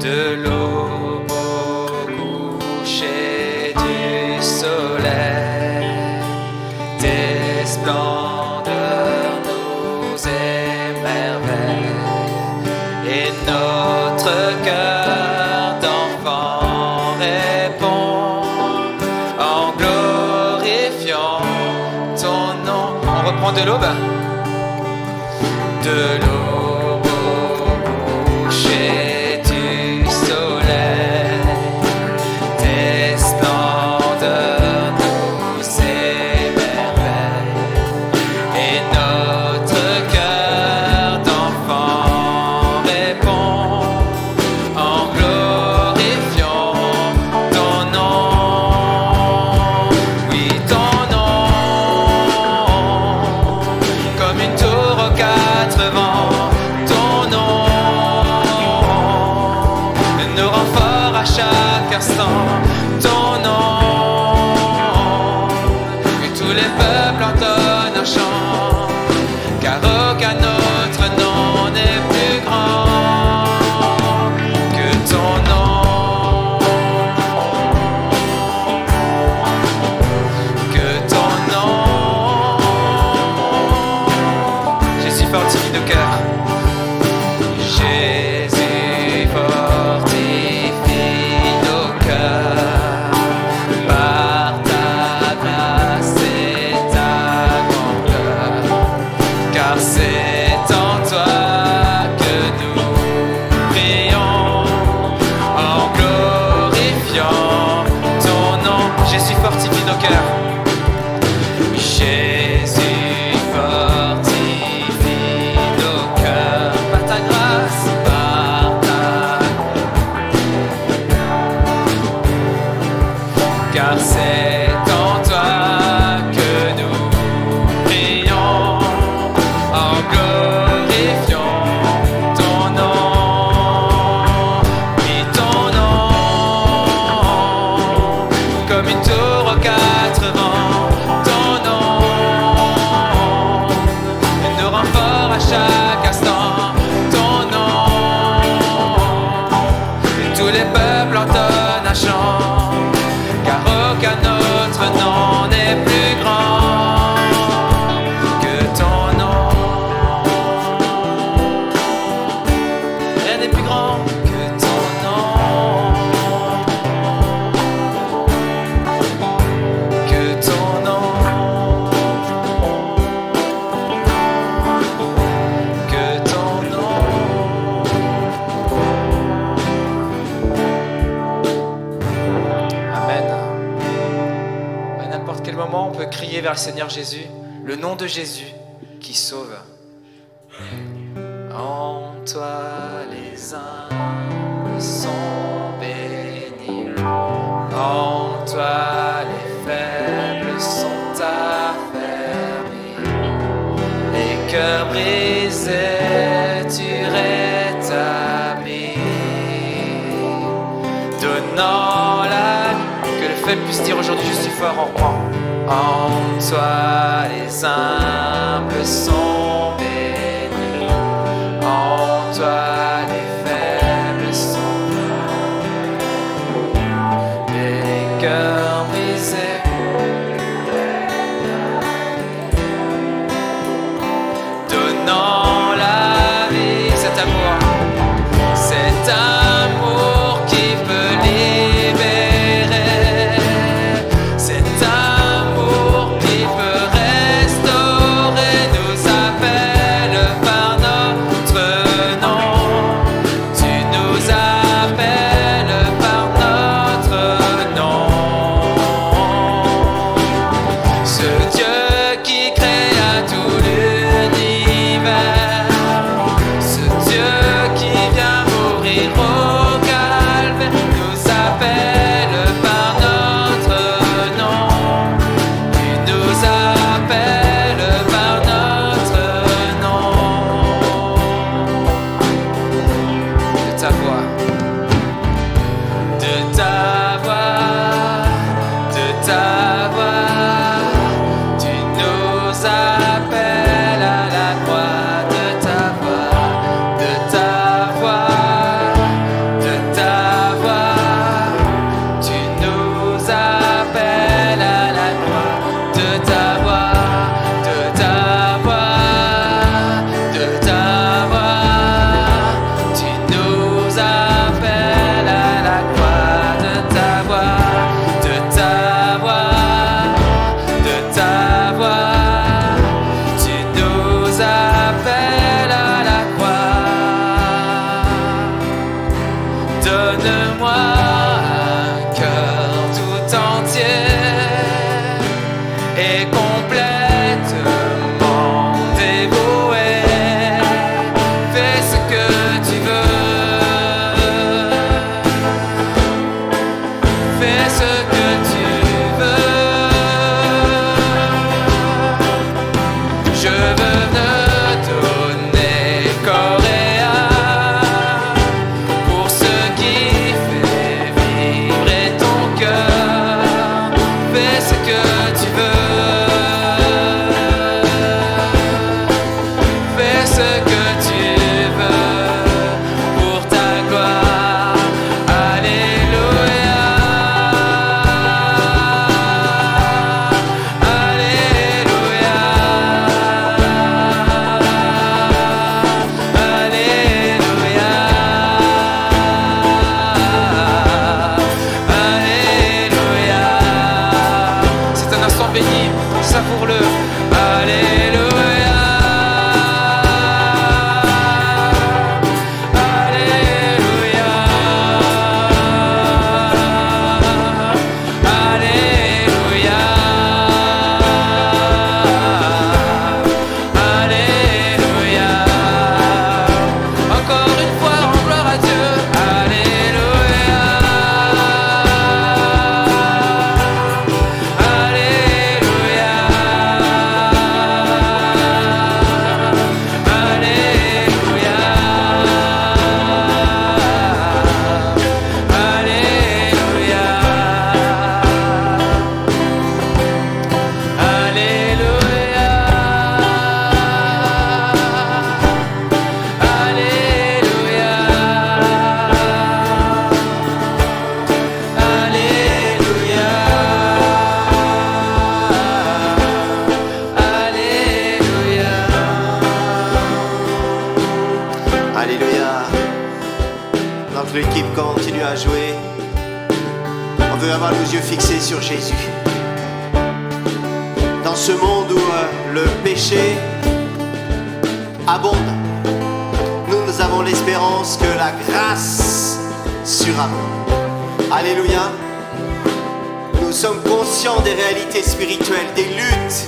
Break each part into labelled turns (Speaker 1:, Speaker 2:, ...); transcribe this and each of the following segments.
Speaker 1: de l'aube au coucher du soleil. Tes splendeurs nous émerveillent et notre cœur d'enfant répond en glorifiant ton nom. On reprend de l'aube. De l'aube au coucher du soleil, tes splendeurs nous émerveillent et notre cœur d'enfant répond en glorifiant ton nom. Oui, ton nom, comme une tour aux quatre vents, ton nom nous rend fort à chaque instant. Ton nom, que tous les peuples entonnent un chant, car aucun autre nom n'est plus grand que ton nom. Que ton nom. Jésus fortifie nos cœurs. Jésus fortifie nos cœurs par ta grâce et ta grandeur, car c'est en toi que nous prions en glorifiant ton nom. Jésus fortifie nos cœurs. Jésus fortifie nos cœurs par ta grâce, par ta car c'est en toi que nous prions en glorifiant ton nom. Oui, ton nom, comme une tour aux quatre vents, ton nom nous rend fort à chaque instant. Ton nom, tous les peuples entonnent un chant, car aucun autre nom n'est plus grand que ton nom. Rien n'est plus grand que ton nom. Que ton nom. Que ton nom. Amen. À n'importe quel moment, on peut crier vers le Seigneur Jésus, le nom de Jésus qui sauve. En toi les humbles sont bénis, en toi les faibles sont affermis, les cœurs brisés tu rétablis, donnant la que le faible puisse dire aujourd'hui je suis fort. On reprend. En toi les humbles sont bénis, en toi les faibles sont les cœurs brisés. Donnant la vie, cet amour qui peut libérer, cet amour qui peut restaurer, nous a
Speaker 2: Pendant que l'équipe continue à jouer, on veut avoir nos yeux fixés sur Jésus. Dans ce monde où le péché abonde, nous avons l'espérance que la grâce surabonde. Alléluia. Nous sommes conscients des réalités spirituelles, des luttes,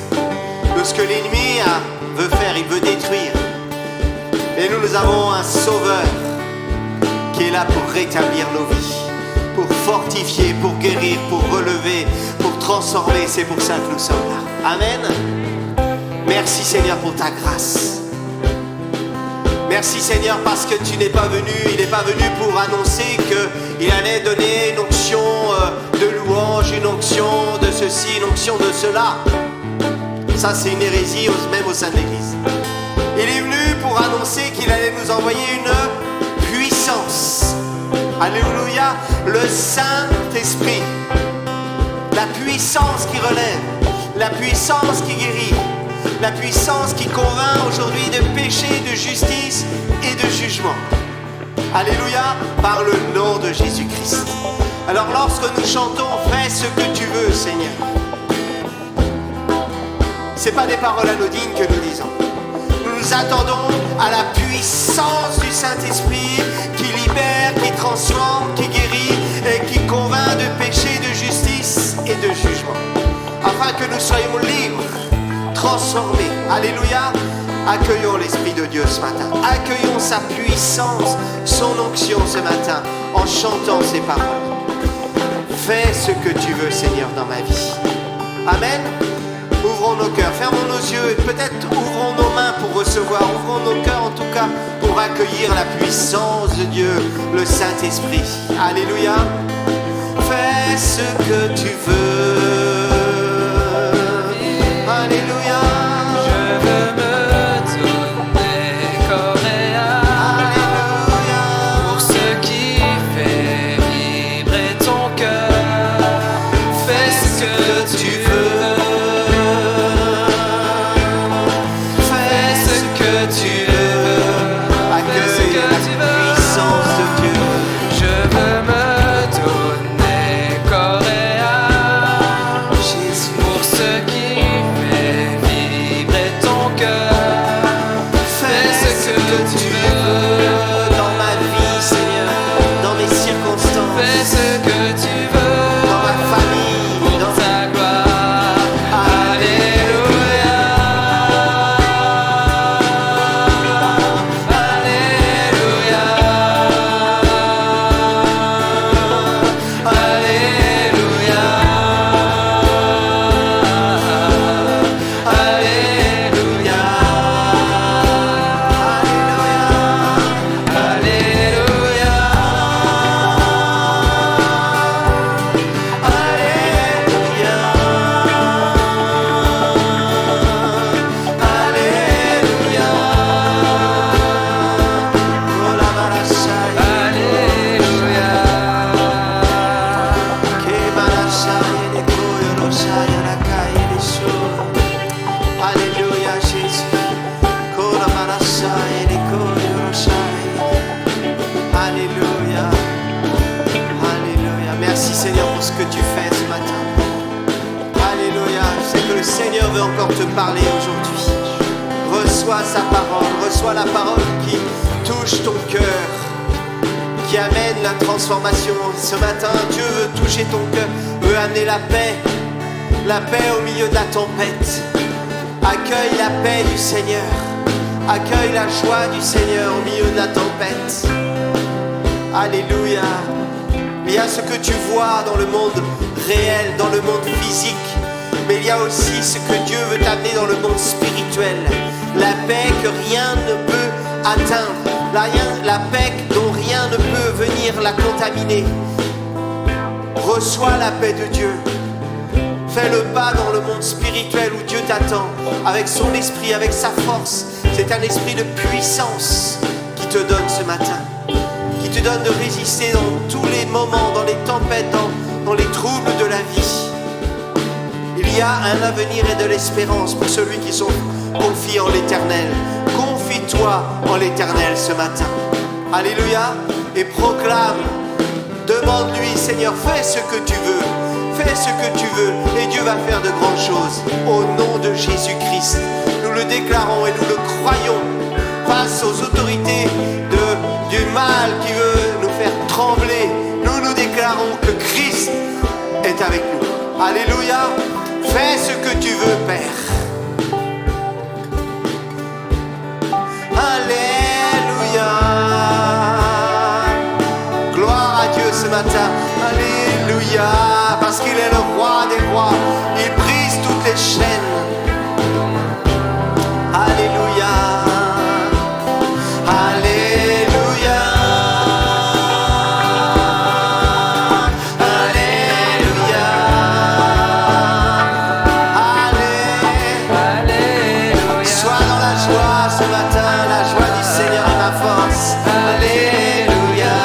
Speaker 2: de ce que l'ennemi veut faire, il veut détruire. Et nous avons un sauveur qui est là pour rétablir nos vies, pour fortifier, pour guérir, pour relever, pour transformer. C'est pour ça que nous sommes là. Amen. Merci Seigneur pour ta grâce. Merci Seigneur parce que tu n'es pas venu, il n'est pas venu pour annoncer qu'il allait donner une onction de louange, une onction de ceci, une onction de cela. Ça c'est une hérésie même au sein de l'Église. Il est venu pour annoncer qu'il allait nous envoyer une puissance. Alléluia, le Saint-Esprit. La puissance qui relève, la puissance qui guérit, la puissance qui convainc aujourd'hui de péché, de justice et de jugement. Alléluia, par le nom de Jésus-Christ. Alors lorsque nous chantons, fais ce que tu veux, Seigneur. Ce n'est pas des paroles anodines que nous disons. Nous nous attendons à la puissance du Saint-Esprit qui libère, qui transforme, qui guérit et qui convainc de péché, de justice et de jugement. Afin que nous soyons libres, transformés. Alléluia. Accueillons l'Esprit de Dieu ce matin. Accueillons sa puissance, son onction ce matin en chantant ces paroles. Fais ce que tu veux, Seigneur, dans ma vie. Amen. Ouvrons nos cœurs, fermons nos yeux et peut-être ouvrons nos mains pour recevoir. Ouvrons nos cœurs en tout cas pour accueillir la puissance de Dieu, le Saint-Esprit. Alléluia. Fais ce que tu veux. Alléluia.
Speaker 1: Je veux me donner corps et âme.
Speaker 2: Alléluia.
Speaker 1: Pour ce qui fait vibrer ton cœur. Fais ce que tu veux. Fais ce que tu veux.
Speaker 2: Accueille la puissance de Dieu.
Speaker 1: Je veux me donner corps et âme.
Speaker 2: Jésus.
Speaker 1: Pour ce qui fait vibrer ton cœur.
Speaker 2: Fais ce que tu veux dans ma vie, Seigneur, dans mes circonstances,
Speaker 1: Fais ce que tu veux
Speaker 2: dans ma famille,
Speaker 1: pour
Speaker 2: dans
Speaker 1: ta gloire. Alléluia. Alléluia. Alléluia. Alléluia. Alléluia.
Speaker 2: Alléluia. Oh la marachai,
Speaker 1: Alléluia.
Speaker 2: que marachai de koyo roshai arakai de shur. Alléluia Jésus. Kora marachai de koyo roshai. Alléluia. Alléluia. Merci Seigneur pour ce que tu fais ce matin. Alléluia. Je sais que le Seigneur veut encore te parler aujourd'hui. Reçois sa parole, reçois la parole qui touche ton cœur, qui amène la transformation. Ce matin, Dieu veut toucher ton cœur, veut amener la paix au milieu de la tempête. Accueille la paix du Seigneur, accueille la joie du Seigneur au milieu de la tempête. Alléluia. Il y a ce que tu vois dans le monde réel, dans le monde physique, mais il y a aussi ce que Dieu veut t'amener dans le monde spirituel. La paix que rien ne peut atteindre, la paix dont rien ne peut venir la contaminer. Reçois la paix de Dieu. Fais le pas dans le monde spirituel où Dieu t'attend, avec son esprit, avec sa force. C'est un esprit de puissance qui te donne ce matin, qui te donne de résister dans tous les moments, dans les tempêtes, dans les troubles de la vie. Il y a un avenir et de l'espérance pour celui qui sont confiés en l'Éternel. Confie-toi en l'Éternel ce matin. Alléluia. Et proclame, demande-lui, Seigneur, fais ce que tu veux. Fais ce que tu veux et Dieu va faire de grandes choses. Au nom de Jésus-Christ, nous le déclarons et nous le croyons face aux autorités du mal qui veut nous faire trembler. Nous déclarons que Christ est avec nous. Alléluia. Fais ce que tu veux, Père. Alléluia. Gloire à Dieu ce matin. Alléluia. Parce qu'il est le roi des rois. Il brise toutes les chaînes. Alléluia. Alléluia. Alléluia. Alléluia. Sois dans la joie ce matin, la joie du Seigneur est ma force. Alléluia.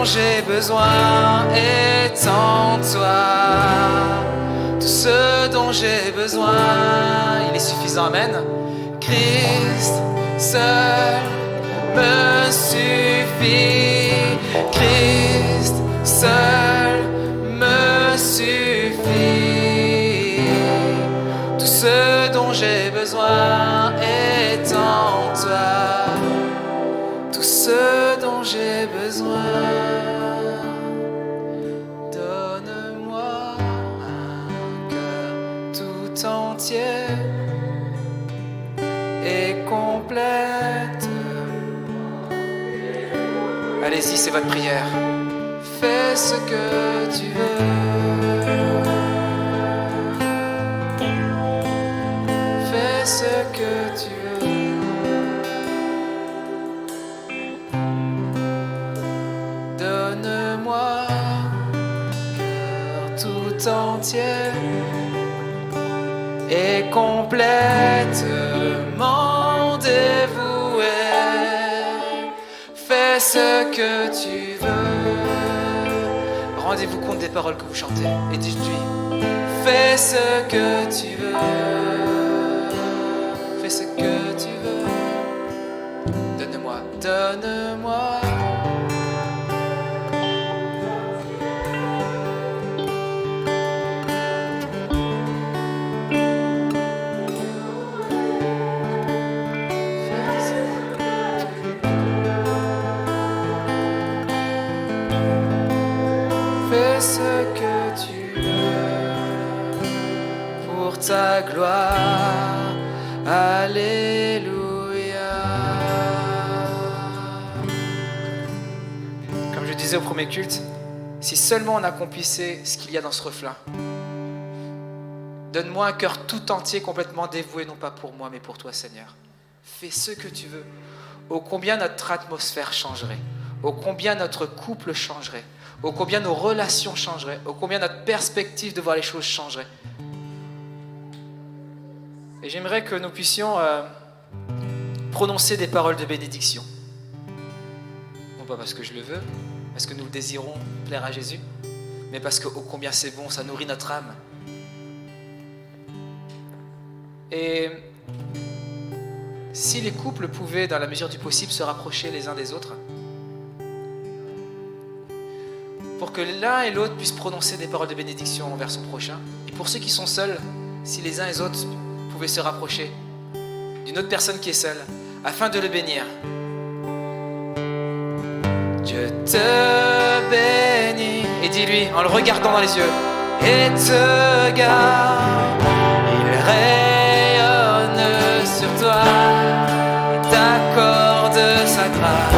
Speaker 1: J'ai besoin est en toi. Tout ce dont j'ai besoin, il est suffisant, amen. Christ seul me suffit. Christ seul me suffit. Tout ce dont j'ai besoin est en toi. Tout ce dont j'ai besoin. Donne-moi un cœur tout entier et complète. Allez-y, c'est votre prière. Fais ce que tu veux. Fais ce que tu veux. Donne-moi cœur tout entier et complètement dévoué. Fais ce que tu veux. Rendez-vous compte des paroles que vous chantez et dites-lui: fais ce que tu veux. Fais ce que tu veux. Donne-moi, donne-moi. Fais ce que tu veux pour ta gloire. Alléluia. Comme je disais au premier culte, si seulement on accomplissait ce qu'il y a dans ce refrain. Donne-moi un cœur tout entier, complètement dévoué, non pas pour moi, mais pour toi, Seigneur. Fais ce que tu veux. Ô combien notre atmosphère changerait. Ô combien notre couple changerait. Ô combien nos relations changeraient. Ô combien notre perspective de voir les choses changerait. Et j'aimerais que nous puissions prononcer des paroles de bénédiction. Non pas parce que je le veux, parce que nous le désirons plaire à Jésus, mais parce que ô combien c'est bon, ça nourrit notre âme. Et si les couples pouvaient, dans la mesure du possible, se rapprocher les uns des autres, pour que l'un et l'autre puissent prononcer des paroles de bénédiction envers son prochain. Et pour ceux qui sont seuls, si les uns et les autres pouvaient se rapprocher d'une autre personne qui est seule, afin de le bénir. Dieu te bénit. Et dis-lui, en le regardant dans les yeux, et te garde. Il rayonne sur toi et t'accorde sa grâce.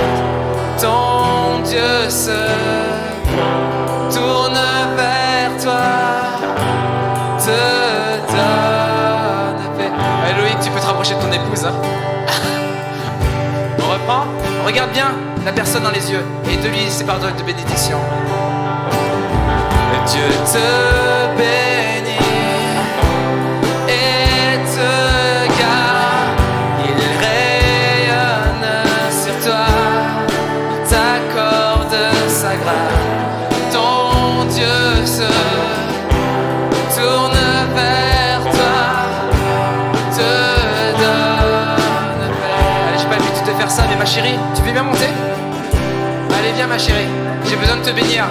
Speaker 1: Ton Dieu se tourne vers toi Regarde bien la personne dans les yeux et donne-lui ses paroles de bénédiction. Dieu te bénit et te garde. Il rayonne sur toi, il t'accorde sa grâce. Ton Dieu se tourne vers toi, te donne paix. Allez, j'ai pas l'habitude de faire ça, mais ma chérie, tu veux bien monter? Allez, viens ma chérie, j'ai besoin de te bénir.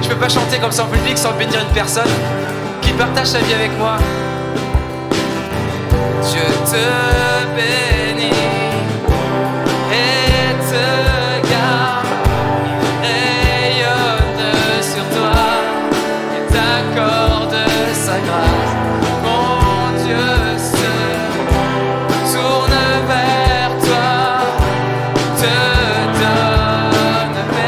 Speaker 1: Je peux pas chanter comme ça en public sans bénir une personne qui partage sa vie avec moi. Dieu te bénit et te garde. Il rayonne sur toi et t'accorde sa grâce. Mon Dieu se tourne vers toi, te donne paix.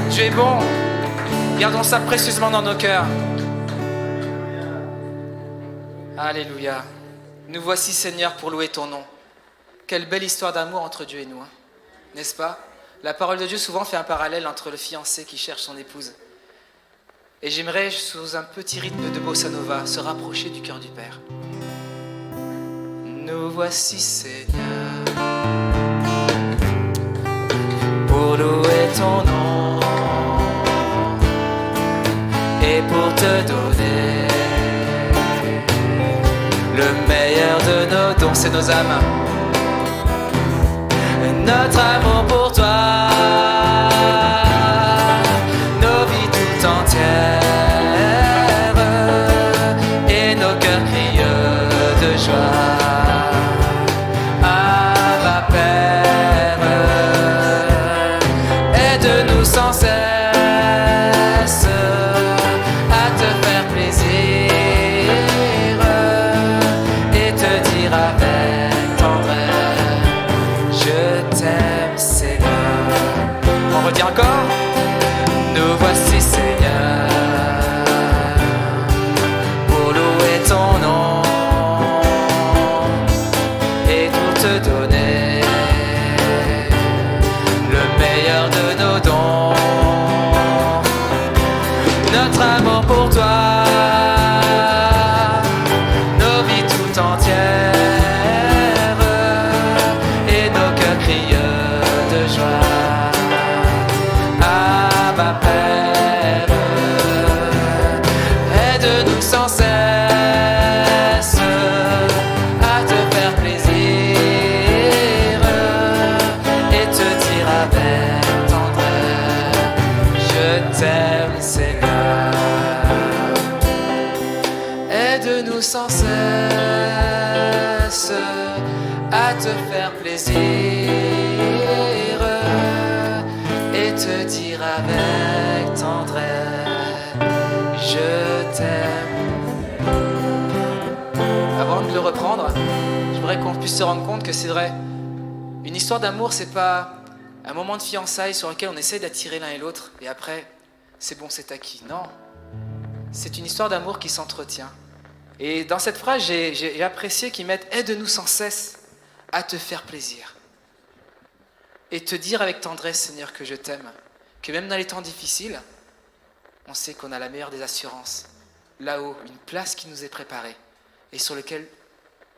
Speaker 1: Dieu est bon. Gardons ça précieusement dans nos cœurs. Alléluia. Nous voici, Seigneur, pour louer ton nom. Quelle belle histoire d'amour entre Dieu et nous, hein, n'est-ce pas? La parole de Dieu souvent fait un parallèle entre le fiancé qui cherche son épouse. Et j'aimerais, sous un petit rythme de bossa nova, se rapprocher du cœur du Père. Nous voici, Seigneur, pour louer ton nom et pour te donner le meilleur de nos dons, c'est nos âmes, notre amour pour toi, nos vies tout entières et nos cœurs crient de joie. Abba Père, aide-nous sans cesse à te faire plaisir et te dire avec tendresse, je t'aime Seigneur. On redit encore. Nous voici Seigneur, pour louer ton nom et pour te donner le meilleur de nos dons, notre amour pour toi, nos vies tout entières Aide-nous sans cesse à te faire plaisir et te dire avec tendresse, je t'aime. Avant de le reprendre, j'aimerais qu'on puisse se rendre compte que c'est vrai, une histoire d'amour, c'est pas un moment de fiançailles sur lequel on essaie d'attirer l'un et l'autre et après, c'est bon, c'est acquis. Non, c'est une histoire d'amour qui s'entretient. Et dans cette phrase, j'ai apprécié qu'ils mettent « Aide-nous sans cesse à te faire plaisir » et te dire avec tendresse, Seigneur, que je t'aime, que même dans les temps difficiles, on sait qu'on a la meilleure des assurances, là-haut, une place qui nous est préparée et sur laquelle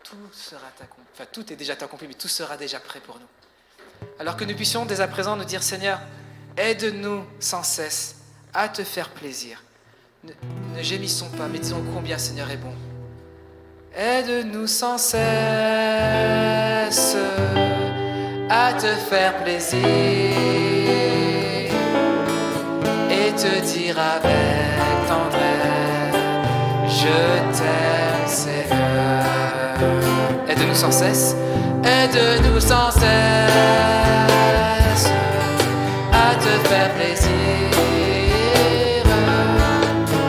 Speaker 1: tout sera accompli. Enfin, tout est déjà accompli, mais tout sera déjà prêt pour nous. Alors que nous puissions dès à présent nous dire, Seigneur, aide-nous sans cesse à te faire plaisir. Ne gémissons pas, mais disons combien Seigneur est bon. Aide-nous sans cesse à te faire plaisir et te dire avec tendresse, je t'aime Seigneur. Aide-nous sans cesse, aide-nous sans cesse à te faire plaisir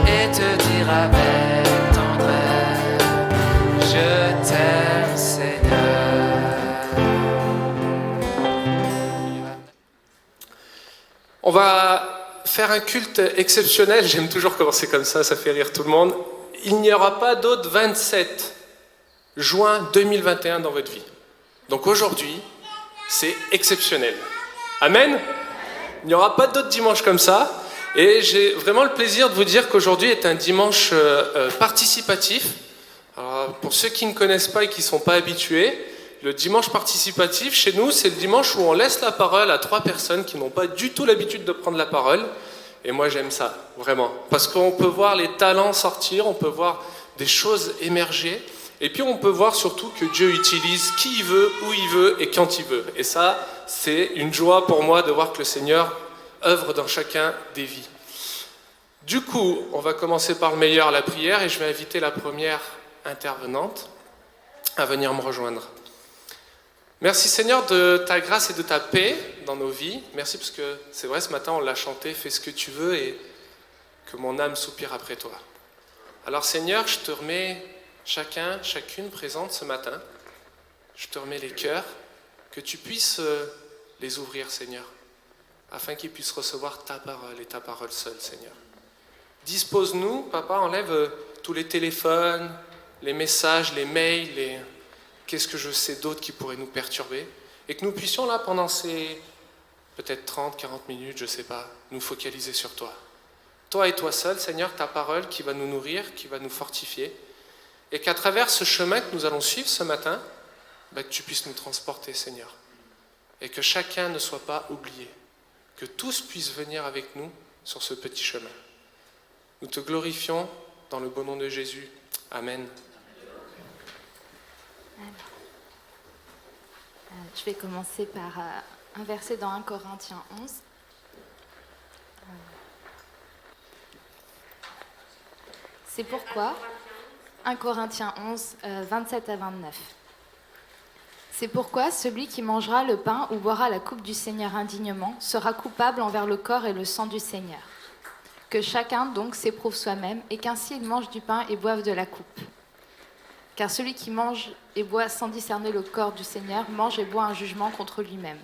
Speaker 1: et te dire avec tendresse, je t'aime Seigneur.
Speaker 3: On va faire un culte exceptionnel, j'aime toujours commencer comme ça fait rire tout le monde. Il n'y aura pas d'autre 27 juin 2021 dans votre vie. Donc aujourd'hui, c'est exceptionnel. Amen. Il n'y aura pas d'autres dimanches comme ça. Et j'ai vraiment le plaisir de vous dire qu'aujourd'hui est un dimanche participatif. Alors, pour ceux qui ne connaissent pas et qui ne sont pas habitués, le dimanche participatif, chez nous, c'est le dimanche où on laisse la parole à 3 personnes qui n'ont pas du tout l'habitude de prendre la parole. Et moi, j'aime ça, vraiment. Parce qu'on peut voir les talents sortir, on peut voir des choses émerger. Et puis on peut voir surtout que Dieu utilise qui il veut, où il veut et quand il veut. Et ça, c'est une joie pour moi de voir que le Seigneur œuvre dans chacun des vies. Du coup, on va commencer par le meilleur, la prière, et je vais inviter la première intervenante à venir me rejoindre. Merci Seigneur de ta grâce et de ta paix dans nos vies. Merci parce que c'est vrai, ce matin on l'a chanté, fais ce que tu veux et que mon âme soupire après toi. Alors Seigneur, je te remets chacune présente ce matin. Je te remets les cœurs, que tu puisses les ouvrir, Seigneur, afin qu'ils puissent recevoir ta parole et ta parole seule, Seigneur. Dispose-nous, Papa, enlève tous les téléphones, les messages, les mails, qu'est-ce que je sais d'autre qui pourrait nous perturber, et que nous puissions là, pendant ces peut-être 30, 40 minutes, je ne sais pas, nous focaliser sur toi. Toi et toi seul, Seigneur, ta parole qui va nous nourrir, qui va nous fortifier, et qu'à travers ce chemin que nous allons suivre ce matin, que tu puisses nous transporter, Seigneur. Et que chacun ne soit pas oublié. Que tous puissent venir avec nous sur ce petit chemin. Nous te glorifions dans le beau nom de Jésus. Amen.
Speaker 4: Je vais commencer par un verset dans 1 Corinthiens 11. C'est pourquoi 1 Corinthiens 11, 27 à 29. C'est pourquoi celui qui mangera le pain ou boira la coupe du Seigneur indignement sera coupable envers le corps et le sang du Seigneur. Que chacun donc s'éprouve soi-même et qu'ainsi il mange du pain et boive de la coupe. Car celui qui mange et boit sans discerner le corps du Seigneur mange et boit un jugement contre lui-même.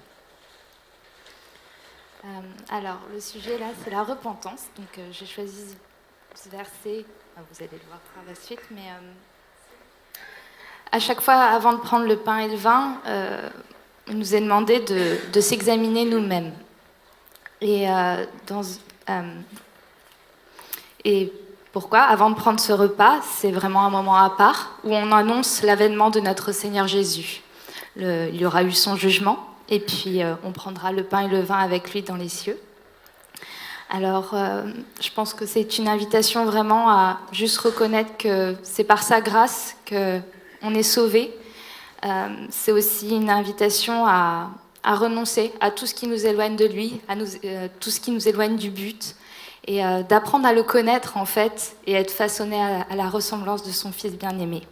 Speaker 4: Alors, le sujet là, c'est la repentance. Donc, j'ai choisi ce verset. Vous allez le voir par la suite, mais à chaque fois, avant de prendre le pain et le vin, il nous est demandé de s'examiner nous-mêmes. Et pourquoi ? Avant de prendre ce repas, c'est vraiment un moment à part où on annonce l'avènement de notre Seigneur Jésus. Il y aura eu son jugement, et puis on prendra le pain et le vin avec lui dans les cieux. Alors, je pense que c'est une invitation vraiment à juste reconnaître que c'est par sa grâce qu'on est sauvé. C'est aussi une invitation à renoncer à tout ce qui nous éloigne de lui, tout ce qui nous éloigne du but, et d'apprendre à le connaître en fait et être façonné à la ressemblance de son fils bien-aimé.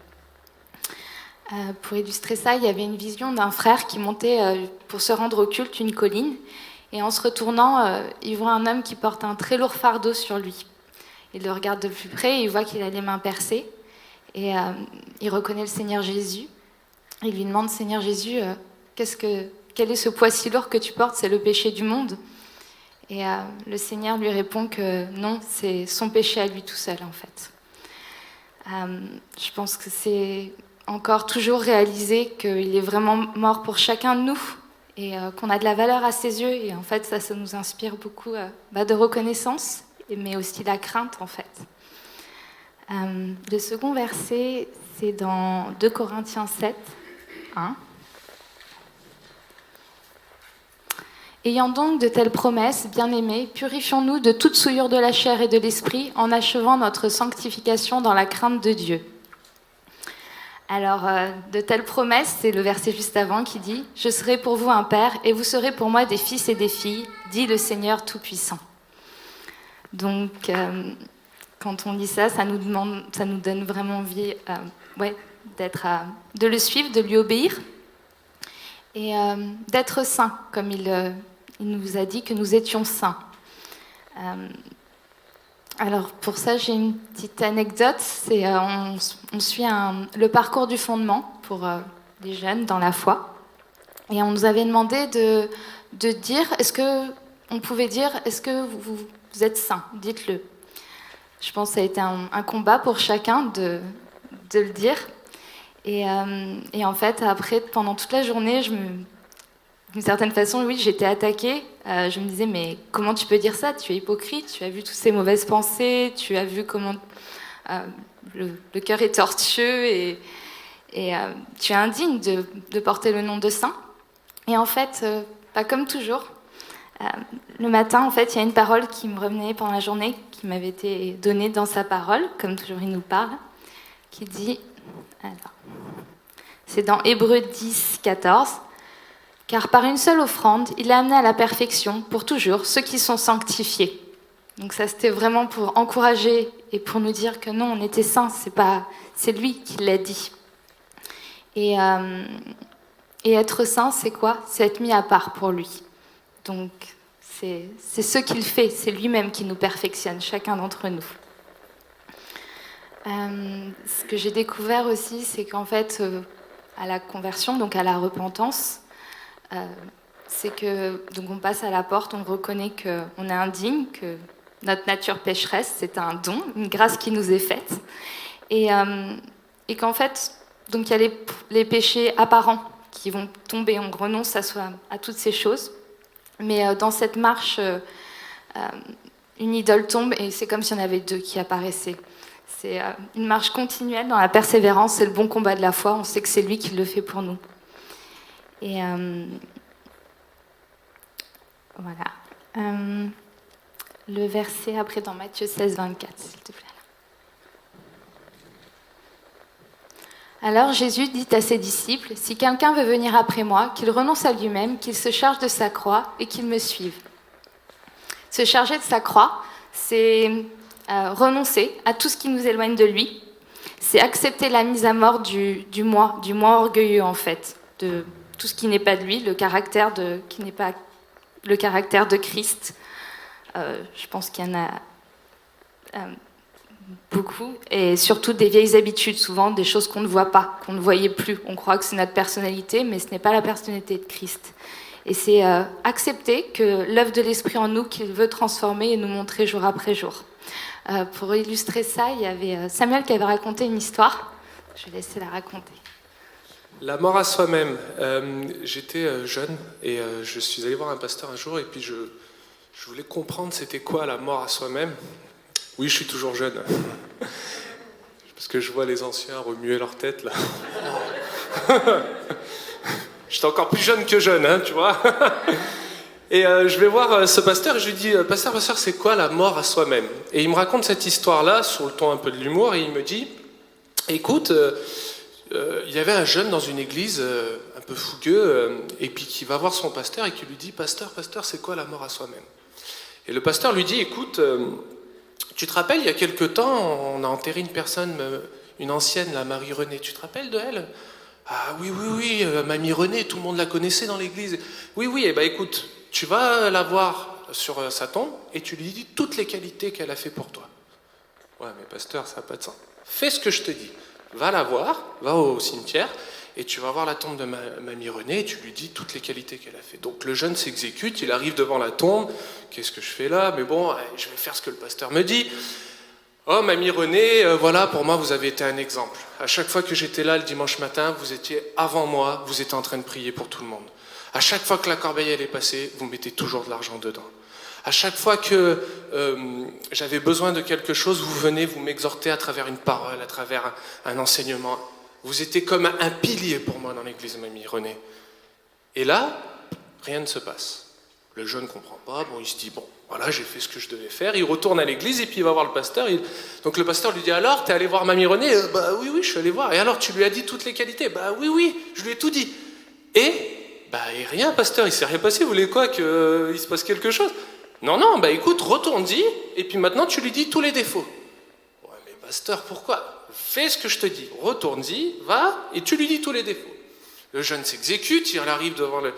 Speaker 4: Pour illustrer ça, il y avait une vision d'un frère qui montait pour se rendre au culte une colline, et en se retournant, il voit un homme qui porte un très lourd fardeau sur lui. Il le regarde de plus près et il voit qu'il a les mains percées, et il reconnaît le Seigneur Jésus. Il lui demande: Seigneur Jésus, quel est ce poids si lourd que tu portes? C'est le péché du monde. Et le Seigneur lui répond que non, c'est son péché à lui tout seul en fait. Je pense que c'est encore toujours réaliser qu'il est vraiment mort pour chacun de nous et qu'on a de la valeur à ses yeux. Et en fait, ça nous inspire beaucoup de reconnaissance, mais aussi la crainte en fait. Le second verset, c'est dans 2 Corinthiens 7, 1. Ayant donc de telles promesses, bien-aimés, purifions-nous de toute souillure de la chair et de l'esprit en achevant notre sanctification dans la crainte de Dieu. Alors, de telles promesses, c'est le verset juste avant qui dit « Je serai pour vous un père et vous serez pour moi des fils et des filles, dit le Seigneur Tout-Puissant. » Donc, quand on lit ça, ça nous donne vraiment envie de le suivre, de lui obéir et d'être saints, comme il nous a dit que nous étions saints. Alors pour ça, j'ai une petite anecdote. On suit le parcours du fondement pour les jeunes dans la foi. Et on nous avait demandé de dire, est-ce que vous êtes saint? Dites-le. Je pense que ça a été un combat pour chacun de le dire. Et en fait, après, pendant toute la journée, d'une certaine façon, oui, j'étais attaquée. Je me disais, mais comment tu peux dire ça? Tu es hypocrite, tu as vu toutes ces mauvaises pensées, tu as vu comment le cœur est tortueux et tu es indigne de porter le nom de saint. Et en fait, pas comme toujours, le matin, en fait, il y a une parole qui me revenait pendant la journée, qui m'avait été donnée dans sa parole, comme toujours il nous parle, qui dit, alors, c'est dans Hébreux 10, 14, « Car par une seule offrande, il a amené à la perfection, pour toujours, ceux qui sont sanctifiés. » Donc ça, c'était vraiment pour encourager et pour nous dire que non, on était saints, c'est lui qui l'a dit. Et être saint, c'est quoi? C'est être mis à part pour lui. Donc c'est ce qu'il fait, c'est lui-même qui nous perfectionne, chacun d'entre nous. Ce que j'ai découvert aussi, c'est qu'en fait, à la conversion, donc à la repentance, c'est que donc on passe à la porte, on reconnaît qu'on est indigne, que notre nature pécheresse, c'est un don, une grâce qui nous est faite, et qu'en fait, donc il y a les péchés apparents qui vont tomber, on renonce à toutes ces choses, mais dans cette marche, une idole tombe et c'est comme s'il y en avait deux qui apparaissaient. C'est une marche continuelle dans la persévérance, c'est le bon combat de la foi, on sait que c'est lui qui le fait pour nous. Et voilà. Le verset après dans Matthieu 16, 24, s'il te plaît. Alors Jésus dit à ses disciples, « Si quelqu'un veut venir après moi, qu'il renonce à lui-même, qu'il se charge de sa croix et qu'il me suive. » Se charger de sa croix, c'est renoncer à tout ce qui nous éloigne de lui. C'est accepter la mise à mort du moi orgueilleux en fait, de tout ce qui n'est pas de lui, le caractère qui n'est pas le caractère de Christ. Je pense qu'il y en a beaucoup, et surtout des vieilles habitudes, souvent des choses qu'on ne voit pas, qu'on ne voyait plus. On croit que c'est notre personnalité, mais ce n'est pas la personnalité de Christ. Et c'est accepter que l'œuvre de l'Esprit en nous qu'il veut transformer et nous montrer jour après jour. Pour illustrer ça, il y avait Samuel qui avait raconté une histoire. Je vais laisser la raconter.
Speaker 3: La mort à soi-même. J'étais jeune et je suis allé voir un pasteur un jour et puis je voulais comprendre c'était quoi la mort à soi-même. Oui, je suis toujours jeune. Parce que je vois les anciens remuer leur tête là. J'étais encore plus jeune que jeune, hein, tu vois. Et je vais voir ce pasteur et je lui dis « Pasteur, c'est quoi la mort à soi-même » Et il me raconte cette histoire-là, sur le ton un peu de l'humour, et il me dit « Écoute, il y avait un jeune dans une église un peu fougueux, et puis qui va voir son pasteur et qui lui dit « Pasteur, c'est quoi la mort à soi-même » Et le pasteur lui dit, écoute, tu te rappelles, il y a quelque temps, on a enterré une personne, une ancienne, la Marie-Renée, tu te rappelles de elle? Ah oui, Mamie Renée, tout le monde la connaissait dans l'église. Oui, eh ben écoute, tu vas la voir sur sa tombe et tu lui dis toutes les qualités qu'elle a fait pour toi. Ouais, mais pasteur, ça n'a pas de sens. Fais ce que je te dis. Va la voir, va au cimetière et tu vas voir la tombe de Mamie Renée et tu lui dis toutes les qualités qu'elle a fait. Donc le jeune s'exécute, il arrive devant la tombe. Qu'est-ce que je fais là? Mais bon, je vais faire ce que le pasteur me dit. Oh, Mamie Renée, voilà, pour moi, vous avez été un exemple. À chaque fois que j'étais là le dimanche matin, vous étiez avant moi, vous étiez en train de prier pour tout le monde. À chaque fois que la corbeille elle est passée, vous mettez toujours de l'argent dedans. À chaque fois que j'avais besoin de quelque chose, vous venez, vous m'exhortez à travers une parole, à travers un enseignement. Vous étiez comme un pilier pour moi dans l'église, Mamie Renée. Et là, rien ne se passe. Le jeune ne comprend pas, bon, il se dit, bon, voilà, j'ai fait ce que je devais faire. Il retourne à l'église et puis il va voir le pasteur. Donc le pasteur lui dit, alors, t'es allé voir Mamie Renée? Bah oui, je suis allé voir. Et alors, tu lui as dit toutes les qualités? Bah oui, je lui ai tout dit. Et rien, pasteur, il s'est rien passé, vous voulez quoi, qu'il se passe quelque chose? Non, bah écoute, retourne-y, et puis maintenant tu lui dis tous les défauts. Ouais, mais pasteur, pourquoi? Fais ce que je te dis, retourne-y, va, et tu lui dis tous les défauts. Le jeune s'exécute, il arrive devant le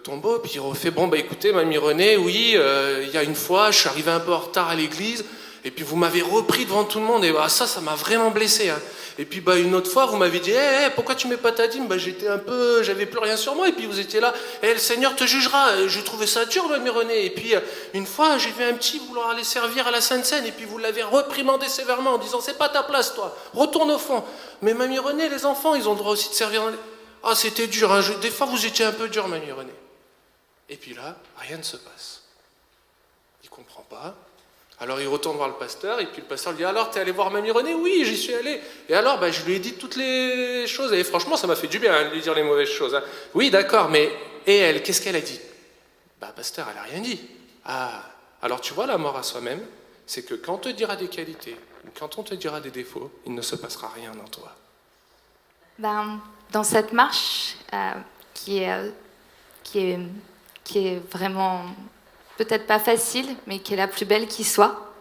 Speaker 3: tombeau, puis il refait, bon, bah écoutez, Mamie Renée, oui, il y a une fois, je suis arrivé un peu en retard à l'église, et puis vous m'avez repris devant tout le monde, et bah ça m'a vraiment blessé. Hein. Et puis bah une autre fois, vous m'avez dit, pourquoi tu mets pas ta dîme? Bah j'avais plus rien sur moi, et puis vous étiez là, le Seigneur te jugera. J'ai trouvé ça dur, Mamie Renée. Et puis une fois, j'ai vu un petit vouloir aller servir à la Sainte Seine, et puis vous l'avez reprimandé sévèrement en disant, c'est pas ta place, toi, retourne au fond. Mais Mamie Renée, les enfants, ils ont le droit aussi de servir dans les... Ah, c'était dur, hein. Des fois vous étiez un peu dur, Mamie Renée. Et puis là, rien ne se passe. Il comprend pas. Alors il retourne voir le pasteur, et puis le pasteur lui dit, alors t'es allé voir Mamie Renée? Oui, j'y suis allé. Et alors, je lui ai dit toutes les choses, et franchement, ça m'a fait du bien de lui dire les mauvaises choses. Hein. Oui, d'accord, mais et elle, qu'est-ce qu'elle a dit? Pasteur, elle a rien dit. Ah, alors tu vois, la mort à soi-même, c'est que quand on te dira des qualités, ou quand on te dira des défauts, il ne se passera rien en toi.
Speaker 4: Dans cette marche qui est vraiment... peut-être pas facile, mais qui est la plus belle qui soit.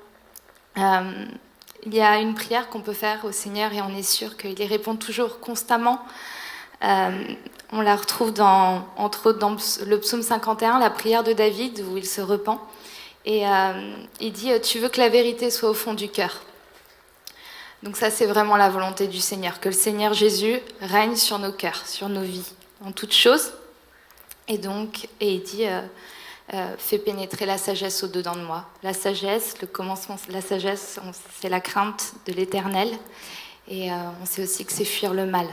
Speaker 4: Il y a une prière qu'on peut faire au Seigneur et on est sûr qu'il y répond toujours constamment. On la retrouve entre autres dans le psaume 51, la prière de David, où il se repent. Et il dit « Tu veux que la vérité soit au fond du cœur ». Donc ça, c'est vraiment la volonté du Seigneur, que le Seigneur Jésus règne sur nos cœurs, sur nos vies, en toutes choses. Et il dit... fais pénétrer la sagesse au-dedans de moi. La sagesse, le commencement de la sagesse, c'est la crainte de l'Éternel. Et on sait aussi que c'est fuir le mal.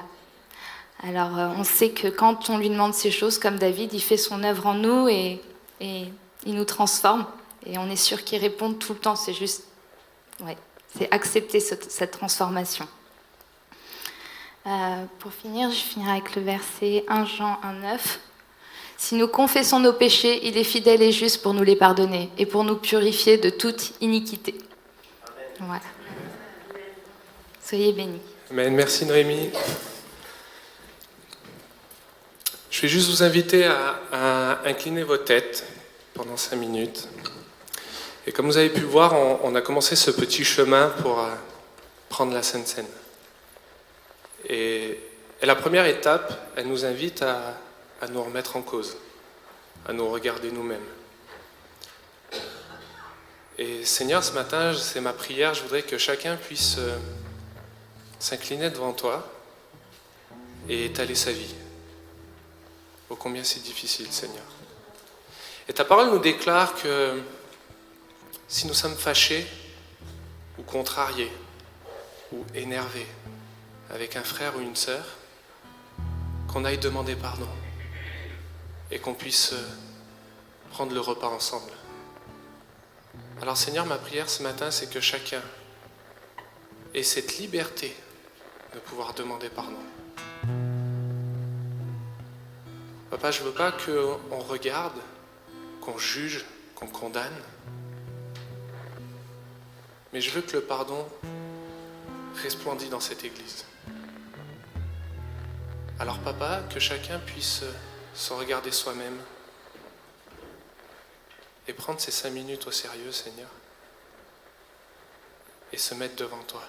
Speaker 4: Alors on sait que quand on lui demande ces choses, comme David, il fait son œuvre en nous et il nous transforme. Et on est sûr qu'il répond tout le temps. C'est juste, c'est accepter cette transformation. Pour finir, je finirai avec le verset 1 Jean 1,9. Si nous confessons nos péchés, il est fidèle et juste pour nous les pardonner et pour nous purifier de toute iniquité. Voilà. Soyez bénis.
Speaker 3: Amen. Merci Noémie. Je vais juste vous inviter à incliner vos têtes pendant 5 minutes. Et comme vous avez pu le voir, on a commencé ce petit chemin pour prendre la Sainte Seine. Et la première étape, elle nous invite à nous remettre en cause, à nous regarder nous-mêmes. Et Seigneur, ce matin, c'est ma prière, je voudrais que chacun puisse s'incliner devant toi et étaler sa vie. Oh, combien c'est difficile, Seigneur. Et ta parole nous déclare que si nous sommes fâchés ou contrariés ou énervés avec un frère ou une sœur, qu'on aille demander pardon et qu'on puisse prendre le repas ensemble. Alors Seigneur, ma prière ce matin, c'est que chacun ait cette liberté de pouvoir demander pardon. Papa, je ne veux pas qu'on regarde, qu'on juge, qu'on condamne, mais je veux que le pardon resplendisse dans cette église. Alors papa, que chacun puisse se regarder soi-même et prendre ces 5 minutes au sérieux, Seigneur, et se mettre devant toi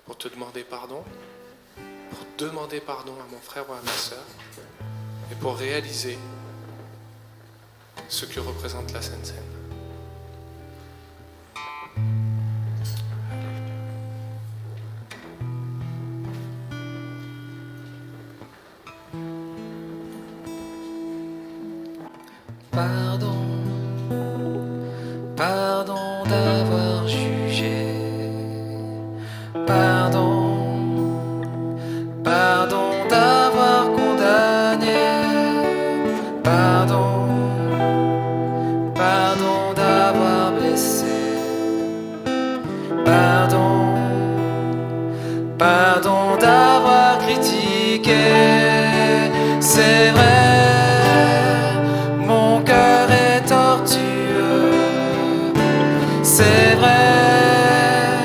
Speaker 3: pour te demander pardon, pour demander pardon à mon frère ou à ma sœur, et pour réaliser ce que représente la Sainte Seine.
Speaker 1: Pardon, pardon d'avoir jugé. Pardon, pardon d'avoir condamné. Pardon, pardon d'avoir blessé. Pardon, pardon d'avoir critiqué. C'est vrai, mon cœur est tortueux. C'est vrai,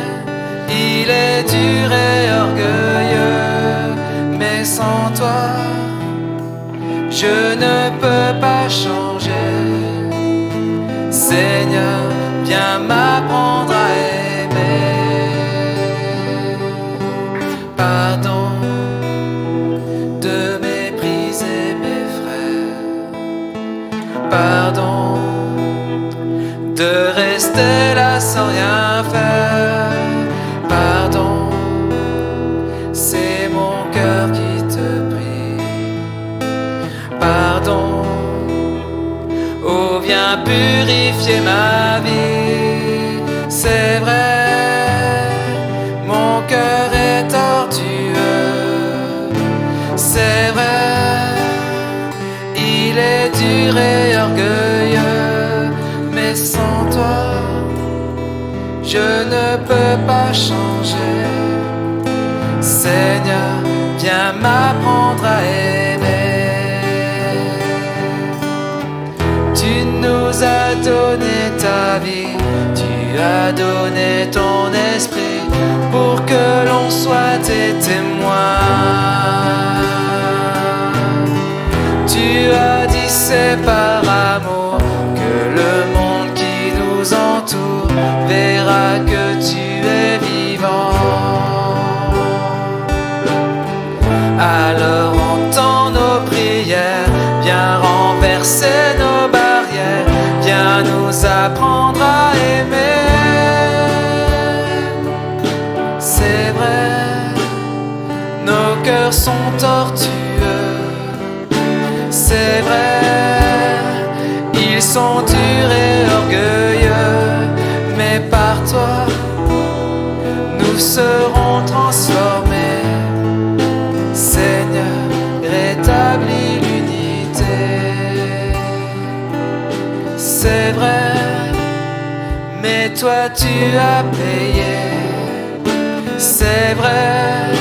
Speaker 1: il est dur et orgueilleux. Mais sans toi, je ne peux pas changer. Seigneur, viens m'apprendre à aimer. Pardon de mépriser mes frères. Pardon de rester là sans rien faire. Pardon, c'est mon cœur qui te prie. Pardon, oh viens purifier ma vie. C'est vrai, mon cœur est tortueux. C'est vrai, il est dur et orgueilleux. Mais sans toi, je ne peux pas changer. Seigneur, viens m'apprendre à aimer. Tu nous as donné ta vie, tu as donné ton esprit pour que l'on soit tes témoins. Tu as dit c'est par amour que le monde qui nous entoure verra que tu es vivant. Alors entends nos prières, viens renverser nos barrières, viens nous apprendre à aimer. C'est vrai, nos cœurs sont tortueux. C'est vrai, ils sont durs et orgueilleux. Mais par toi, nous serons transformés. Seigneur, rétablis l'unité. C'est vrai, mais toi tu as payé. C'est vrai,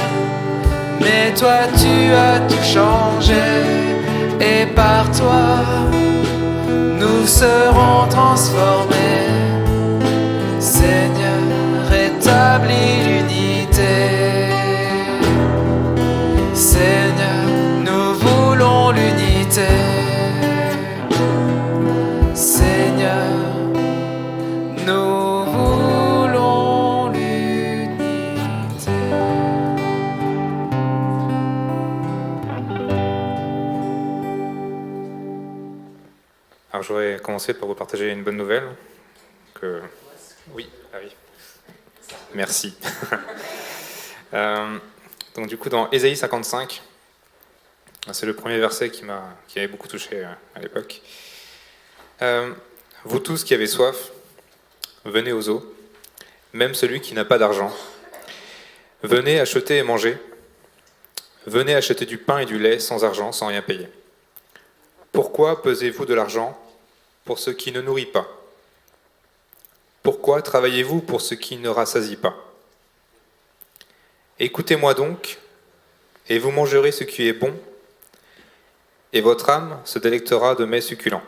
Speaker 1: mais toi tu as tout changé. Et par toi, nous serons transformés. Seigneur, rétablis l'unité. Seigneur, nous voulons l'unité. Seigneur, nous voulons l'unité.
Speaker 5: Alors je voudrais commencer par vous partager une bonne nouvelle. Oui, ah oui. Merci. Donc du coup dans Ésaïe 55, c'est le premier verset qui avait beaucoup touché à l'époque. Vous tous qui avez soif, venez aux eaux, même celui qui n'a pas d'argent. Venez acheter et manger. Venez acheter du pain et du lait sans argent, sans rien payer. Pourquoi pesez-vous de l'argent pour ce qui ne nourrit pas? Pourquoi travaillez-vous pour ce qui ne rassasie pas? Écoutez-moi donc, et vous mangerez ce qui est bon, et votre âme se délectera de mets succulents.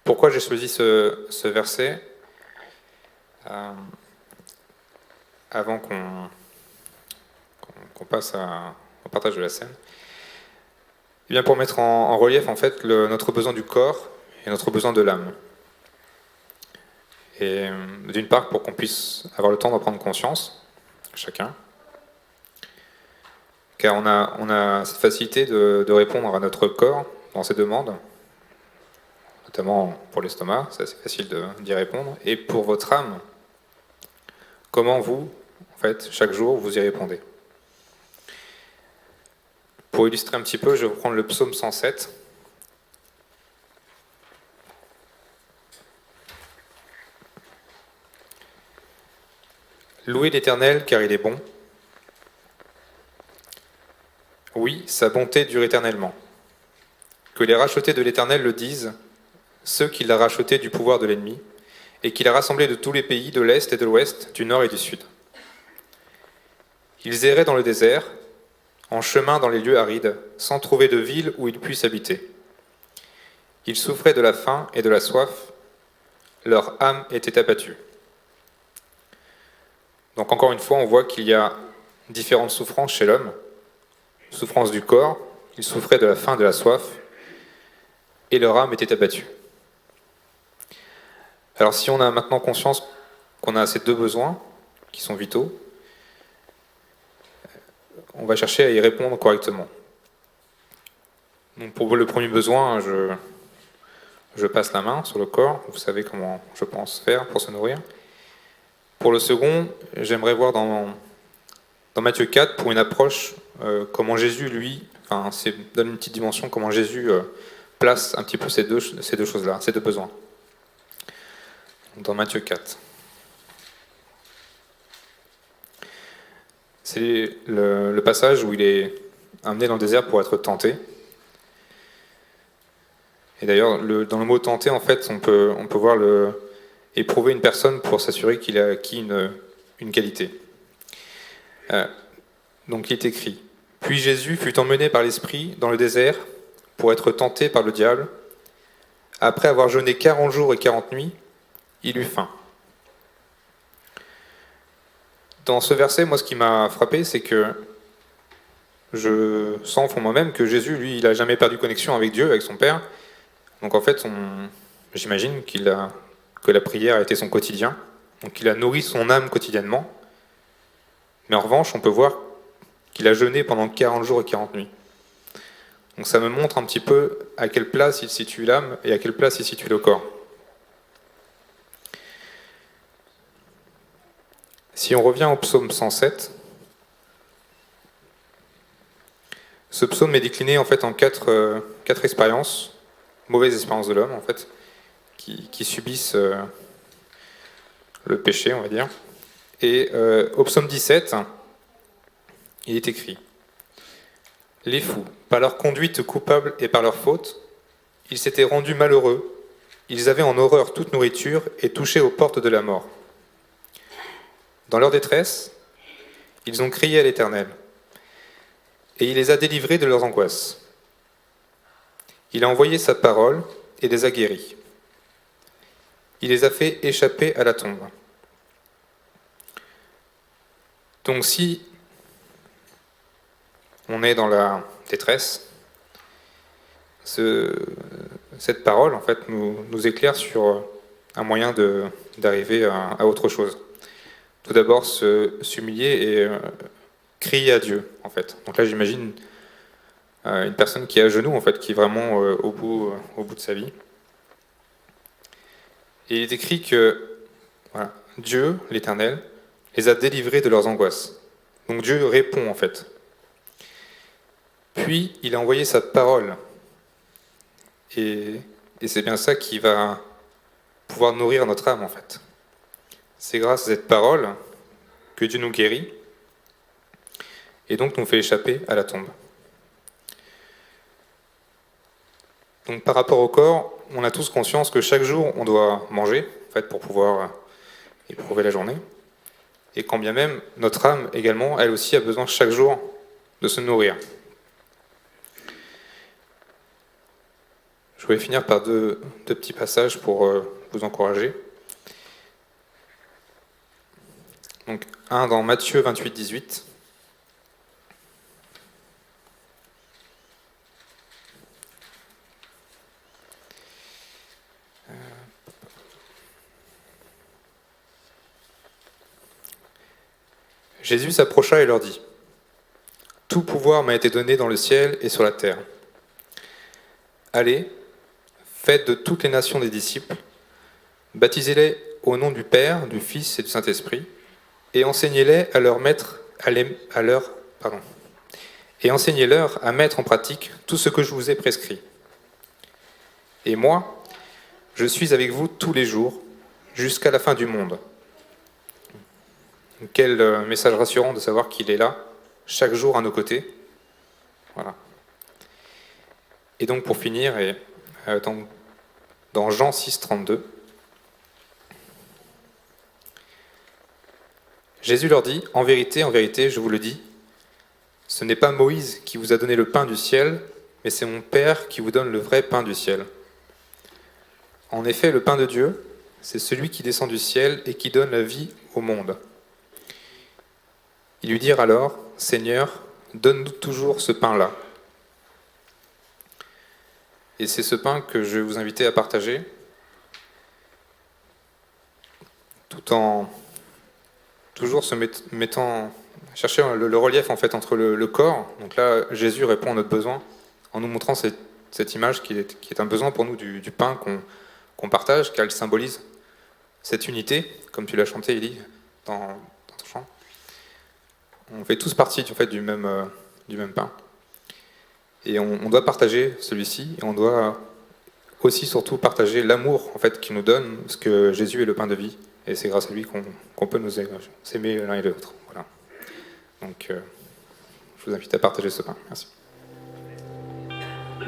Speaker 5: Pourquoi j'ai choisi ce verset avant qu'on passe au partage de la scène? Eh bien, pour mettre en relief en fait notre besoin du corps et notre besoin de l'âme. Et d'une part, pour qu'on puisse avoir le temps d'en prendre conscience, chacun, car on a cette facilité de répondre à notre corps dans ses demandes, notamment pour l'estomac, c'est assez facile d'y répondre, et pour votre âme, comment vous, en fait, chaque jour, vous y répondez. Pour illustrer un petit peu, je vais prendre le psaume 107. Louez l'Éternel car il est bon. Oui, sa bonté dure éternellement. Que les rachetés de l'Éternel le disent, ceux qu'il a rachetés du pouvoir de l'ennemi, et qu'il a rassemblés de tous les pays, de l'Est et de l'Ouest, du Nord et du Sud. Ils erraient dans le désert, en chemin dans les lieux arides, sans trouver de ville où ils puissent habiter. Ils souffraient de la faim et de la soif, leur âme était abattue. Donc encore une fois, on voit qu'il y a différentes souffrances chez l'homme. Souffrance du corps, ils souffraient de la faim, de la soif, et leur âme était abattue. Alors si on a maintenant conscience qu'on a ces deux besoins, qui sont vitaux, on va chercher à y répondre correctement. Donc pour le premier besoin, je passe la main sur le corps, vous savez comment je pense faire pour se nourrir. Pour le second, j'aimerais voir dans Matthieu 4, pour une approche, comment Jésus, lui, donne une petite dimension, comment Jésus place un petit peu ces deux choses-là, ces deux besoins. Dans Matthieu 4. C'est le passage où il est amené dans le désert pour être tenté. Et d'ailleurs, dans le mot tenter, en fait, on peut voir éprouver une personne pour s'assurer qu'il a acquis une qualité. Donc il est écrit: Puis Jésus fut emmené par l'Esprit dans le désert pour être tenté par le diable. Après avoir jeûné 40 jours et 40 nuits, il eut faim. Dans ce verset, moi, ce qui m'a frappé, c'est que je sens au fond moi-même que Jésus, lui, il n'a jamais perdu connexion avec Dieu, avec son Père. Donc en fait, j'imagine que la prière a été son quotidien. Donc il a nourri son âme quotidiennement. Mais en revanche, on peut voir qu'il a jeûné pendant 40 jours et 40 nuits. Donc ça me montre un petit peu à quelle place il situe l'âme et à quelle place il situe le corps. Si on revient au psaume 107, ce psaume est décliné en fait en quatre expériences, mauvaises expériences de l'homme en fait, qui subissent le péché, on va dire. Et au psaume 17, il est écrit: Les fous, par leur conduite coupable et par leur faute, ils s'étaient rendus malheureux, ils avaient en horreur toute nourriture et touchaient aux portes de la mort. Dans leur détresse, ils ont crié à l'Éternel, et il les a délivrés de leurs angoisses. Il a envoyé sa parole et les a guéris. Il les a fait échapper à la tombe. Donc si on est dans la détresse, cette parole en fait nous éclaire sur un moyen d'arriver à autre chose. Tout d'abord s'humilier et crier à Dieu en fait. Donc là j'imagine une personne qui est à genoux en fait, qui est vraiment au bout de sa vie. Et il est écrit que voilà, Dieu, l'Éternel, les a délivrés de leurs angoisses. Donc Dieu répond en fait. Puis il a envoyé sa parole. Et c'est bien ça qui va pouvoir nourrir notre âme en fait. C'est grâce à cette parole que Dieu nous guérit et donc nous fait échapper à la tombe. Donc par rapport au corps, on a tous conscience que chaque jour on doit manger en fait, pour pouvoir éprouver la journée. Et quand bien même notre âme également, elle aussi a besoin chaque jour de se nourrir. Je vais finir par deux petits passages pour vous encourager. Donc un dans Matthieu 28, 18. Jésus s'approcha et leur dit : « Tout pouvoir m'a été donné dans le ciel et sur la terre. Allez, faites de toutes les nations des disciples, baptisez-les au nom du Père, du Fils et du Saint-Esprit, et enseignez-les et enseignez-leur à mettre en pratique tout ce que je vous ai prescrit. Et moi, je suis avec vous tous les jours, jusqu'à la fin du monde. » Quel message rassurant de savoir qu'il est là, chaque jour à nos côtés. Voilà. Et donc pour finir, dans Jean 6, 32, Jésus leur dit : « En vérité, je vous le dis, ce n'est pas Moïse qui vous a donné le pain du ciel, mais c'est mon Père qui vous donne le vrai pain du ciel. En effet, le pain de Dieu, c'est celui qui descend du ciel et qui donne la vie au monde. » Ils lui dirent alors : « Seigneur, donne-nous toujours ce pain-là. » Et c'est ce pain que je vais vous inviter à partager, tout en toujours se mettant, chercher le relief en fait entre le corps. Donc là, Jésus répond à notre besoin en nous montrant cette image qui est un besoin pour nous du pain qu'on partage, car il symbolise cette unité, comme tu l'as chanté, Élie, dans ton chant. On fait tous partie en fait, du même pain. Et on doit partager celui-ci, et on doit aussi surtout partager l'amour en fait, qu'il nous donne, parce que Jésus est le pain de vie, et c'est grâce à lui qu'on peut nous s'aimer l'un et l'autre. Voilà. Donc, je vous invite à partager ce pain. Merci.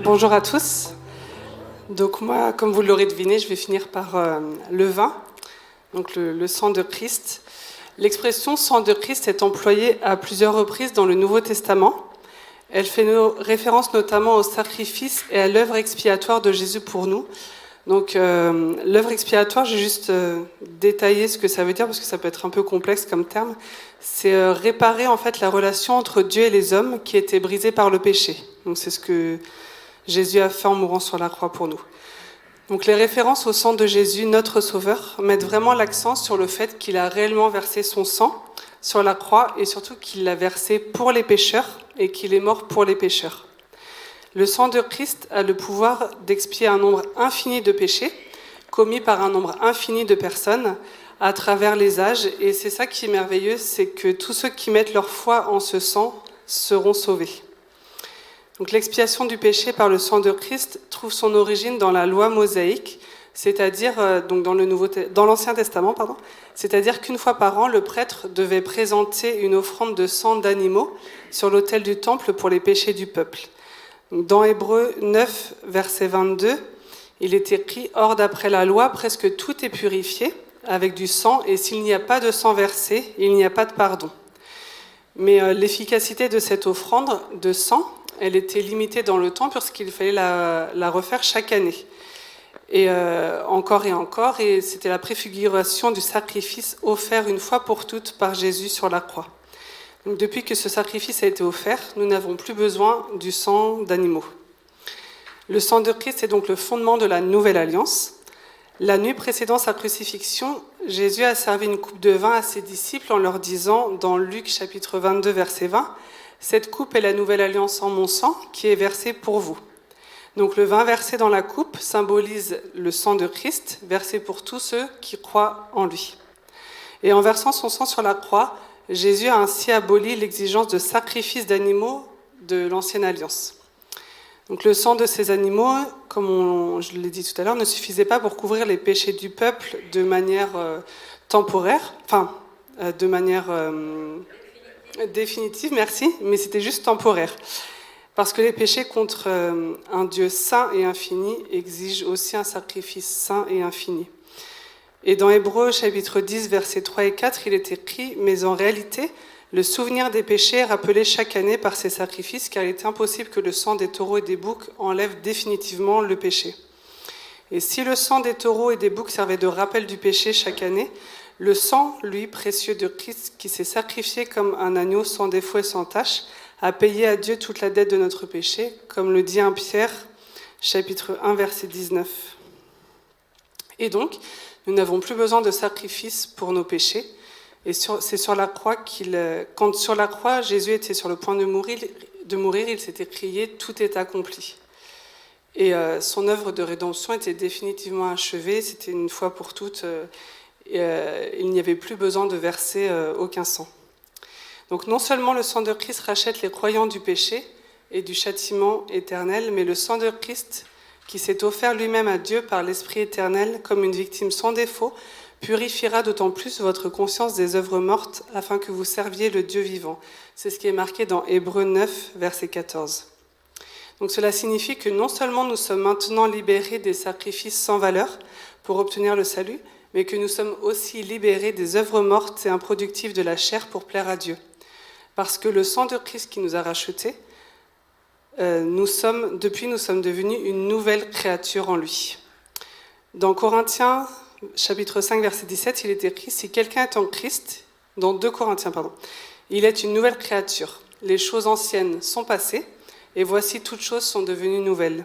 Speaker 6: Bonjour à tous. Donc moi, comme vous l'aurez deviné, je vais finir par le vin, donc le sang de Christ. L'expression sang de Christ est employée à plusieurs reprises dans le Nouveau Testament. Elle fait référence notamment au sacrifice et à l'œuvre expiatoire de Jésus pour nous. Donc l'œuvre expiatoire, j'ai juste détaillé ce que ça veut dire parce que ça peut être un peu complexe comme terme. C'est réparer en fait la relation entre Dieu et les hommes qui était brisée par le péché. Donc c'est ce que Jésus a fait en mourant sur la croix pour nous. Donc les références au sang de Jésus, notre Sauveur, mettent vraiment l'accent sur le fait qu'il a réellement versé son sang sur la croix et surtout qu'il l'a versé pour les pécheurs et qu'il est mort pour les pécheurs. Le sang de Christ a le pouvoir d'expier un nombre infini de péchés commis par un nombre infini de personnes à travers les âges. Et c'est ça qui est merveilleux, c'est que tous ceux qui mettent leur foi en ce sang seront sauvés. Donc l'expiation du péché par le sang de Christ trouve son origine dans la loi mosaïque, c'est-à-dire donc dans l'Ancien Testament, c'est-à-dire qu'une fois par an, le prêtre devait présenter une offrande de sang d'animaux sur l'autel du temple pour les péchés du peuple. Dans Hébreux 9, verset 22, il est écrit « Or, d'après la loi, presque tout est purifié avec du sang, et s'il n'y a pas de sang versé, il n'y a pas de pardon. » Mais l'efficacité de cette offrande de sang, elle était limitée dans le temps puisqu'il fallait la refaire chaque année. Et encore, et c'était la préfiguration du sacrifice offert une fois pour toutes par Jésus sur la croix. Donc, depuis que ce sacrifice a été offert, nous n'avons plus besoin du sang d'animaux. Le sang de Christ est donc le fondement de la nouvelle alliance. La nuit précédant sa crucifixion, Jésus a servi une coupe de vin à ses disciples en leur disant, dans Luc chapitre 22, verset 20, « Cette coupe est la nouvelle alliance en mon sang qui est versée pour vous. » Donc le vin versé dans la coupe symbolise le sang de Christ, versé pour tous ceux qui croient en lui. Et en versant son sang sur la croix, Jésus a ainsi aboli l'exigence de sacrifice d'animaux de l'ancienne alliance. Donc le sang de ces animaux, comme je l'ai dit tout à l'heure, ne suffisait pas pour couvrir les péchés du peuple de manière temporaire, de manière définitive, merci, mais c'était juste temporaire. Parce que les péchés contre un Dieu saint et infini exigent aussi un sacrifice saint et infini. Et dans Hébreux chapitre 10, versets 3 et 4, il est écrit « Mais en réalité, le souvenir des péchés est rappelé chaque année par ces sacrifices, car il est impossible que le sang des taureaux et des boucs enlève définitivement le péché. Et si le sang des taureaux et des boucs servait de rappel du péché chaque année, le sang, lui, précieux de Christ, qui s'est sacrifié comme un agneau sans défaut et sans tache, a payé à Dieu toute la dette de notre péché, comme le dit 1 Pierre, chapitre 1, verset 19. Et donc, nous n'avons plus besoin de sacrifice pour nos péchés, Et c'est sur la croix quand sur la croix, Jésus était sur le point de mourir, il s'était crié « Tout est accompli ». Et son œuvre de rédemption était définitivement achevée, c'était une fois pour toutes, il n'y avait plus besoin de verser aucun sang. Donc non seulement le sang de Christ rachète les croyants du péché et du châtiment éternel, mais le sang de Christ, qui s'est offert lui-même à Dieu par l'Esprit éternel comme une victime sans défaut, purifiera d'autant plus votre conscience des œuvres mortes afin que vous serviez le Dieu vivant. C'est ce qui est marqué dans Hébreux 9, verset 14. Donc cela signifie que non seulement nous sommes maintenant libérés des sacrifices sans valeur pour obtenir le salut, mais que nous sommes aussi libérés des œuvres mortes et improductives de la chair pour plaire à Dieu. Parce que le sang de Christ qui nous a rachetés, nous sommes devenus une nouvelle créature en lui. Dans Corinthiens, chapitre 5, verset 17, il est écrit « Si quelqu'un est en Christ », dans 2 Corinthiens, il est une nouvelle créature. Les choses anciennes sont passées, et voici toutes choses sont devenues nouvelles.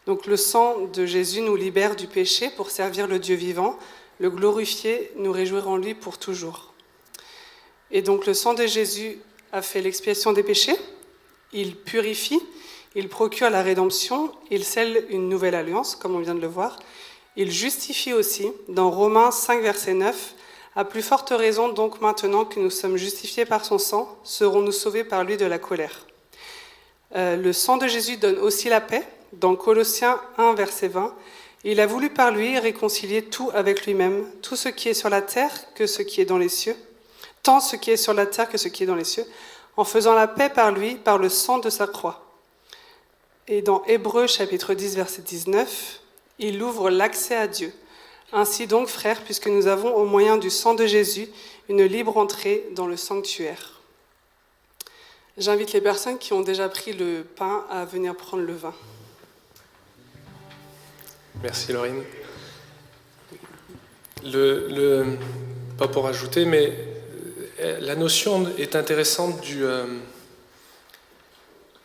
Speaker 6: Donc le sang de Jésus nous libère du péché pour servir le Dieu vivant, le glorifier, nous réjouir en lui pour toujours. Et donc le sang de Jésus a fait l'expiation des péchés, il purifie, il procure la rédemption, il scelle une nouvelle alliance, comme on vient de le voir. Il justifie aussi, dans Romains 5, verset 9, « À plus forte raison donc maintenant que nous sommes justifiés par son sang, serons-nous sauvés par lui de la colère. » Le sang de Jésus donne aussi la paix. Dans Colossiens 1, verset 20, « Il a voulu par lui réconcilier tout avec lui-même, tout ce qui est sur la terre que ce qui est dans les cieux, tant ce qui est sur la terre que ce qui est dans les cieux, en faisant la paix par lui, par le sang de sa croix. » Et dans Hébreux chapitre 10, verset 19, il ouvre l'accès à Dieu. « Ainsi donc, frères, puisque nous avons au moyen du sang de Jésus une libre entrée dans le sanctuaire. » J'invite les personnes qui ont déjà pris le pain à venir prendre le vin.
Speaker 3: Merci Laurine. Pas pour ajouter, mais la notion est intéressante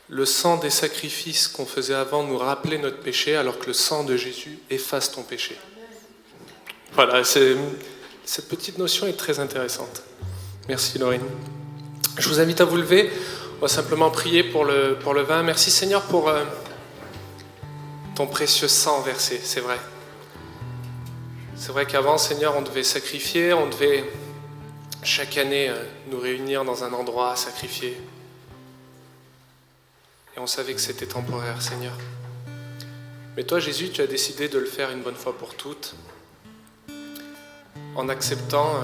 Speaker 3: le sang des sacrifices qu'on faisait avant nous rappelait notre péché, alors que le sang de Jésus efface ton péché. Voilà, cette petite notion est très intéressante. Merci Laurine. Je vous invite à vous lever. On va simplement prier pour le vin. Merci Seigneur pour ton précieux sang versé, c'est vrai. C'est vrai qu'avant, Seigneur, on devait sacrifier, on devait chaque année nous réunir dans un endroit, sacrifier. Et on savait que c'était temporaire, Seigneur. Mais toi, Jésus, tu as décidé de le faire une bonne fois pour toutes, en acceptant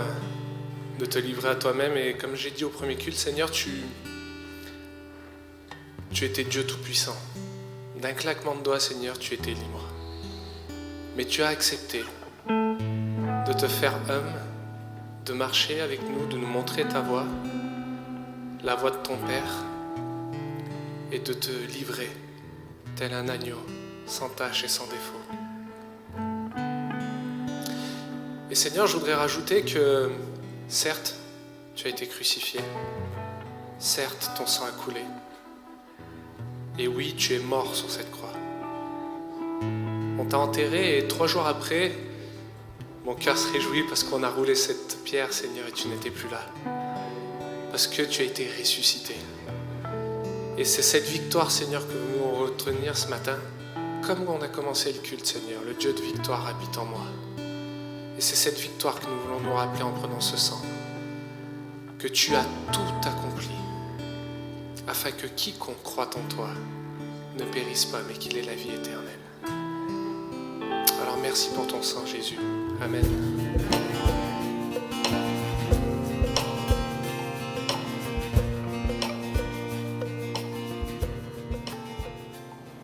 Speaker 3: de te livrer à toi-même. Et comme j'ai dit au premier culte, Seigneur, tu étais Dieu Tout-Puissant. D'un claquement de doigts, Seigneur, tu étais libre. Mais tu as accepté de te faire homme, de marcher avec nous, de nous montrer ta voie, la voie de ton Père, et de te livrer, tel un agneau, sans tache et sans défaut. Et Seigneur, je voudrais rajouter que, certes, tu as été crucifié, certes, ton sang a coulé, et oui, tu es mort sur cette croix. On t'a enterré et 3 jours après, mon cœur se réjouit parce qu'on a roulé cette pierre, Seigneur, et tu n'étais plus là. Parce que tu as été ressuscité. Et c'est cette victoire, Seigneur, que nous voulons retenir ce matin. Comme on a commencé le culte, Seigneur, le Dieu de victoire habite en moi. Et c'est cette victoire que nous voulons nous rappeler en prenant ce sang. Que tu as tout accompli, afin que quiconque croit en toi ne périsse pas, mais qu'il ait la vie éternelle. Alors merci pour ton sang, Jésus. Amen.